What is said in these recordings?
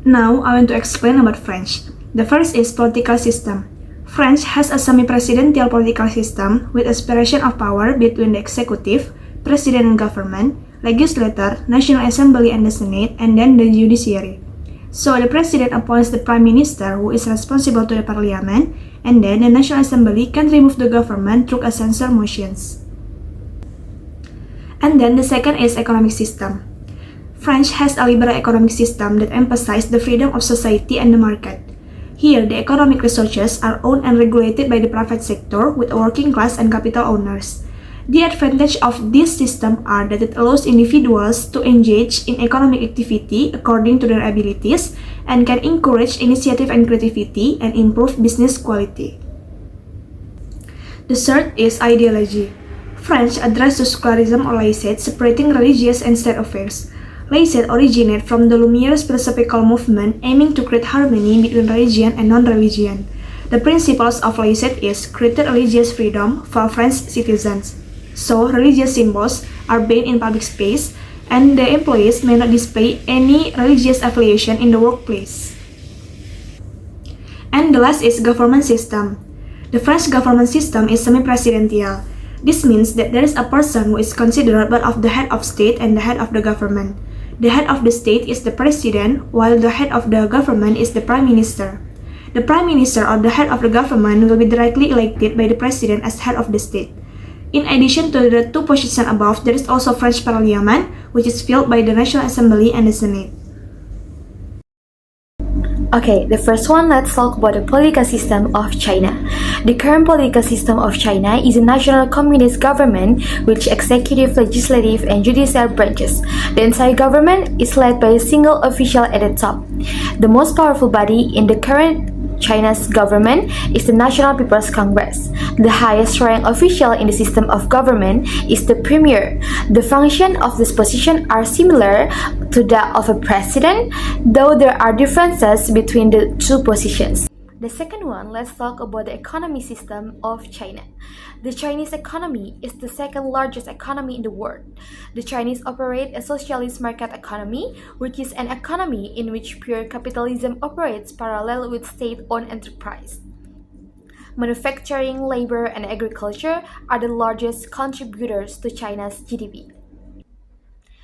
Now, I want to explain about French. The first is political system. France has a semi-presidential political system with a separation of power between the executive, president and government, legislature, national assembly and the senate, and then the judiciary. So the president appoints the prime minister who is responsible to the parliament, and then the national assembly can remove the government through a censure motions. And then the second is economic system. France has a liberal economic system that emphasizes the freedom of society and the market. Here, the economic resources are owned and regulated by the private sector with working class and capital owners. The advantage of this system are that it allows individuals to engage in economic activity according to their abilities and can encourage initiative and creativity and improve business quality. The third is ideology. French addresses secularism or laicite, separating religious and state affairs. Laicite originated from the Lumiere's philosophical movement aiming to create harmony between religion and non-religion. The principles of laicite is created religious freedom for French citizens. So, religious symbols are banned in public space, and the employees may not display any religious affiliation in the workplace. And the last is government system. The French government system is semi-presidential. This means that there is a person who is considered both of the head of state and the head of the government. The head of the state is the president, while the head of the government is the prime minister. The prime minister or the head of the government will be directly elected by the president as head of the state. In addition to the two positions above, there is also French Parliament, which is filled by the National Assembly and the Senate. Okay, the first one, let's talk about the political system of China. The current political system of China is a national communist government with executive, legislative, and judicial branches. The entire government is led by a single official at the top. The most powerful body in the current China's government is the National People's Congress. The highest rank official in the system of government is the premier. The functions of this position are similar to that of a president, though there are differences between the two positions. The second one, let's talk about the economy system of China. The Chinese economy is the second largest economy in the world. The Chinese operate a socialist market economy, which is an economy in which pure capitalism operates parallel with state-owned enterprise. Manufacturing, labor, and agriculture are the largest contributors to China's GDP.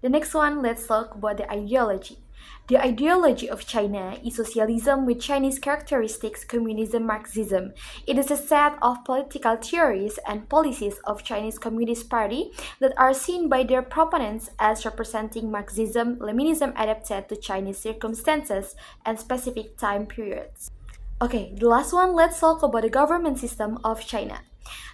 The next one, let's talk about the ideology. The ideology of China is socialism with Chinese characteristics, communism, Marxism. It is a set of political theories and policies of Chinese Communist Party that are seen by their proponents as representing Marxism, Leninism adapted to Chinese circumstances and specific time periods. Okay, the last one, let's talk about the government system of China.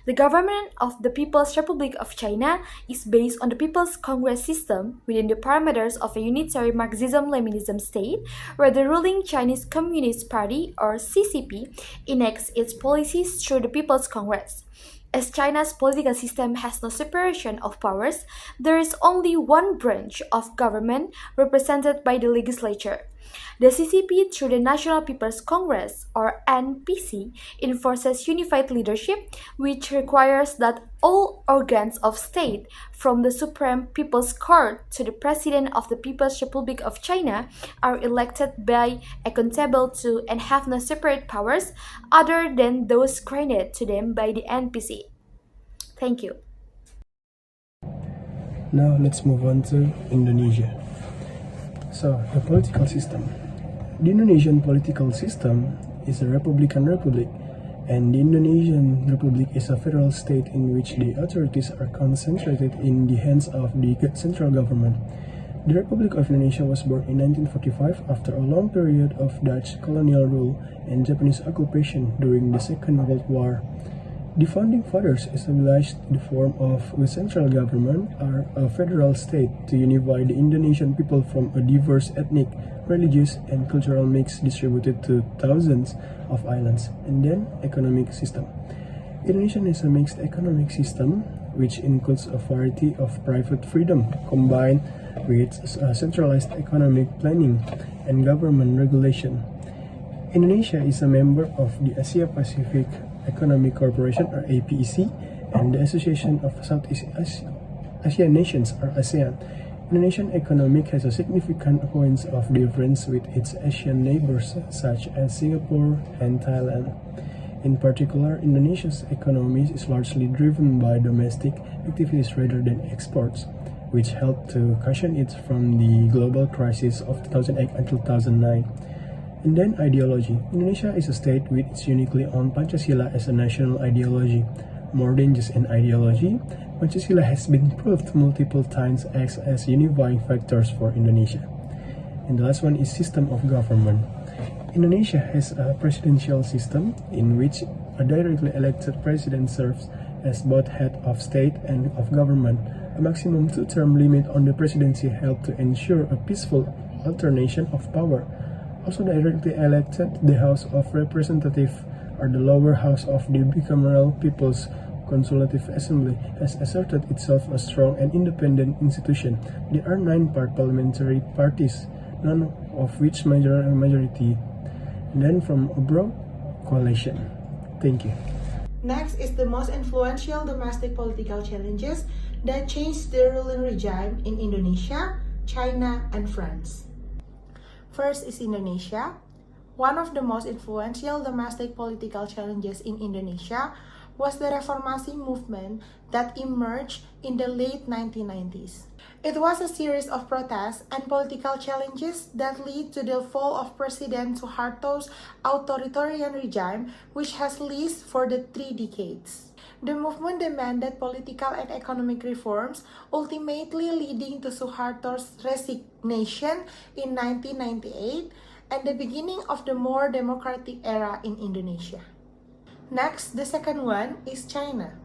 The government of the People's Republic of China is based on the People's Congress system within the parameters of a unitary Marxism-Leninism state, where the ruling Chinese Communist Party, or CCP, enacts its policies through the People's Congress. As China's political system has no separation of powers, there is only one branch of government represented by the legislature. The CCP, through the National People's Congress, or NPC, enforces unified leadership, which requires that all organs of state, from the Supreme People's Court to the President of the People's Republic of China, are elected by, accountable to, and have no separate powers other than those granted to them by the NPC. Thank you. Now let's move on to Indonesia. So, the political system. The Indonesian political system is a republican republic, and the Indonesian Republic is a federal state in which the authorities are concentrated in the hands of the central government. The Republic of Indonesia was born in 1945 after a long period of Dutch colonial rule and Japanese occupation during the Second World War. The founding fathers established the form of a central government or a federal state to unify the Indonesian people from a diverse ethnic, religious, and cultural mix distributed to thousands of islands. And then, economic system. Indonesia is a mixed economic system which includes a variety of private freedom combined with centralized economic planning and government regulation. Indonesia is a member of the Asia-Pacific Economic Corporation, or APEC, and the Association of Southeast Asian Nations, or ASEAN. Indonesian economic has a significant points of difference with its Asian neighbors such as Singapore and Thailand. In particular, Indonesia's economy is largely driven by domestic activities rather than exports, which helped to cushion it from the global crisis of 2008 until 2009. And then ideology. Indonesia is a state with its uniquely own Pancasila as a national ideology. More than just an ideology, Pancasila has been proved multiple times as unifying factors for Indonesia. And the last one is system of government. Indonesia has a presidential system in which a directly elected president serves as both head of state and of government. A maximum 2-term limit on the presidency helped to ensure a peaceful alternation of power. Also directly elected, the House of Representatives or the lower house of the bicameral People's Consultative Assembly has asserted itself a strong and independent institution. There are 9 parliamentary parties, none of which majority, and then from abroad, coalition. Thank you. Next is the most influential domestic political challenges that changed the ruling regime in Indonesia, China, and France. First is Indonesia. One of the most influential domestic political challenges in Indonesia was the Reformasi movement that emerged in the late 1990s. It was a series of protests and political challenges that led to the fall of President Suharto's authoritarian regime, which has lasted for the 3 decades. The movement demanded political and economic reforms, ultimately leading to Suharto's resignation in 1998 and the beginning of the more democratic era in Indonesia. Next, the second one is China.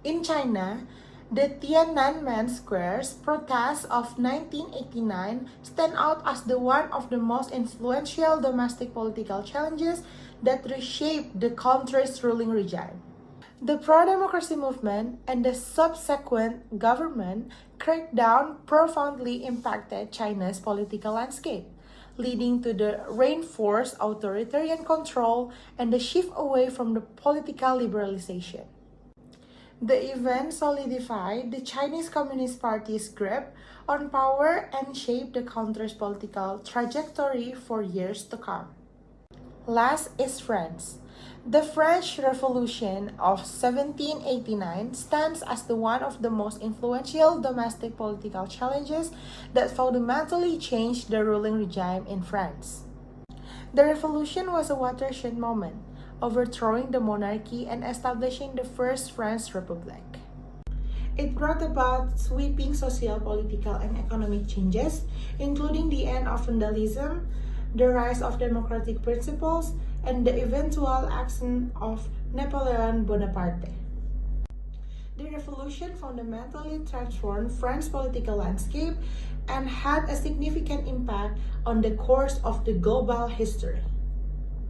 In China, the Tiananmen Square's protests of 1989 stand out as the one of the most influential domestic political challenges that reshaped the country's ruling regime. The pro-democracy movement and the subsequent government crackdown profoundly impacted China's political landscape, leading to the reinforced authoritarian control and the shift away from the political liberalization. The event solidified the Chinese Communist Party's grip on power and shaped the country's political trajectory for years to come. Last is France. The French Revolution of 1789 stands as the one of the most influential domestic political challenges that fundamentally changed the ruling regime in France. The revolution was a watershed moment, overthrowing the monarchy and establishing the First French Republic. It brought about sweeping social, political, and economic changes, including the end of feudalism, the rise of democratic principles, and the eventual action of Napoleon Bonaparte. The revolution fundamentally transformed France's political landscape and had a significant impact on the course of the global history.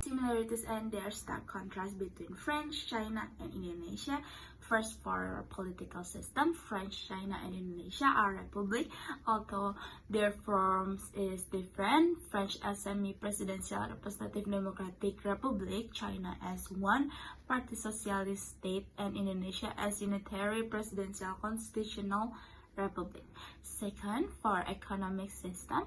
Similarities and their stark contrast between France, China, and Indonesia. First, for political system, France, China, and Indonesia are republic, although their forms is different. French as semi-presidential representative democratic republic, China as one-party socialist state, and Indonesia as unitary presidential constitutional republic. Second, for economic system,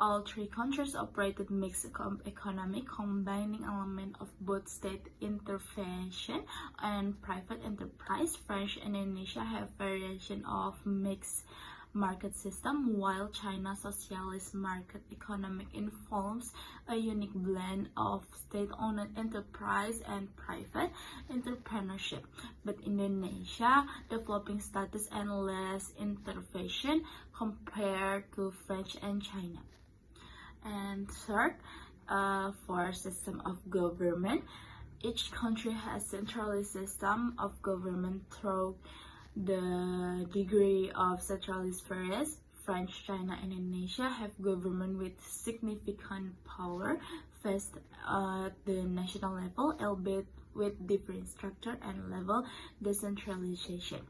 all 3 countries operated mixed economy, combining elements of both state intervention and private enterprise. France and Indonesia have variation of mixed market system, while China's socialist market economy involves a unique blend of state-owned enterprise and private entrepreneurship. But Indonesia developing status and less intervention compared to France and China. And third, for system of government, each country has centralized system of government through the degree of centralized varies. France, China, and Indonesia have government with significant power first at the national level, albeit with different structure and level decentralization.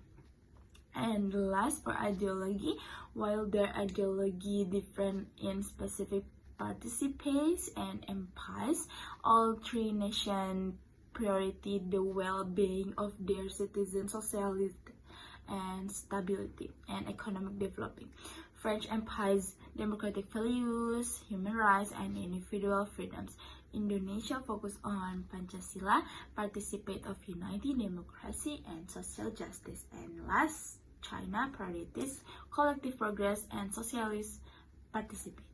And last, for ideology, while their ideology different in specific participants and empires, all 3 nations priority the well-being of their citizens, socialist and stability, and economic developing. French emphasized democratic values, human rights, and individual freedoms. Indonesia focused on Pancasila, participate of unity, democracy, and social justice. And last, China prioritizes collective progress and socialist participation.